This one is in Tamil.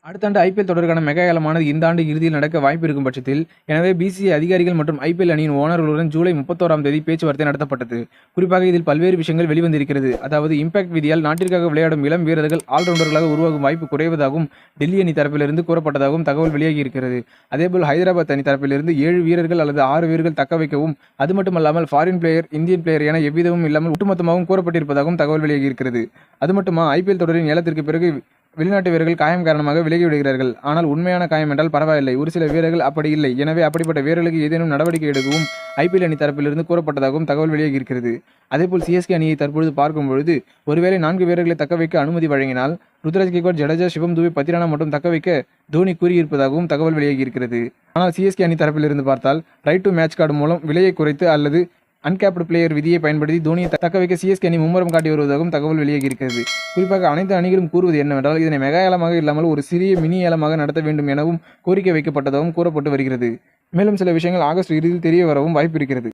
அடுத்த ஆண்டு ஐபிஎல் தொடருக்கான மெகா ஏலமானது இந்த ஆண்டு இறுதியில் நடக்க வாய்ப்பு இருக்கும் பட்சத்தில், எனவே பிசிசிஐ அதிகாரிகள் மற்றும் ஐபிஎல் அணியின் ஓனர்களுடன் ஜூலை 31ஆம் தேதி பேச்சுவார்த்தை நடத்தப்பட்டது. குறிப்பாக இதில் பல்வேறு விஷயங்கள் வெளிவந்திருக்கிறது. அதாவது இம்பாக்ட் விதியால் நாட்டிற்காக விளையாடும் இளம் வீரர்கள் ஆல்ரவுண்டர்களாக உருவாகும் வாய்ப்பு குறைவதாகவும் டெல்லி அணி தரப்பிலிருந்து கூறப்பட்டதாகவும் தகவல் வெளியாகி இருக்கிறது. அதேபோல் ஹைதராபாத் அணி தரப்பிலிருந்து 7 வீரர்கள் அல்லது 6 வீரர்கள் தக்க வைக்கவும், அது மட்டுமல்லாமல் ஃபாரின் பிளேயர், இந்தியன் பிளேயர் என எவ்விதமும் இல்லாமல் ஒட்டுமொத்தமாகவும் கூறப்பட்டிருப்பதாகவும் தகவல் வெளியாகி இருக்கிறது. அது மட்டுமா, ஐபிஎல் தொடரின் ஏலத்திற்கு பிறகு வெளிநாட்டு வீரர்கள் காயம் காரணமாக விலகி விடுகிறார்கள். ஆனால் உண்மையான காயம் என்றால் பரவாயில்லை, ஒரு சில வீரர்கள் அப்படி இல்லை. எனவே அப்படிப்பட்ட வீரர்களுக்கு ஏதேனும் நடவடிக்கை எடுக்கவும் ஐபிஎல் அணி தரப்பிலிருந்து கூறப்பட்டதாகவும் தகவல் வெளியாகி இருக்கிறது. அதேபோல் சிஎஸ்கே அணியை தற்பொழுது பார்க்கும்பொழுது, ஒருவேளை 4 வீரர்களை தக்க வைக்க அனுமதி வழங்கினால் ருத்ராஜ் கெய்க்வாட், ஜடேஜா, சிவம் துபே, பத்திரானா மட்டும் தக்க வைக்க தோனி கூறியிருப்பதாகவும் தகவல் வெளியாகி இருக்கிறது. ஆனால் சிஎஸ்கே அணி தரப்பிலிருந்து பார்த்தால் ரைட் டு மேட்ச் கார்டு மூலம் விலையை குறைத்து அல்லது அன்கேப்டு பிளேயர் விதியை பயன்படுத்தி தோனியை தக்க வைக்க சிஎஸ்கே அணி மும்முரம் காட்டி வருவதாகவும் தகவல் வெளியாகி இருக்கிறது. குறிப்பாக அனைத்து அணிகளும் கூறுவது என்னவென்றால், இதனை மெகா ஏலமாக இல்லாமல் ஒரு சிறிய மினி ஏலமாக நடத்த வேண்டும் எனவும் கோரிக்கை வைக்கப்பட்டதாகவும் கூறப்பட்டு வருகிறது. மேலும் சில விஷயங்கள் ஆகஸ்ட் இறுதியில் தெரிய வரவும் வாய்ப்பு இருக்கிறது.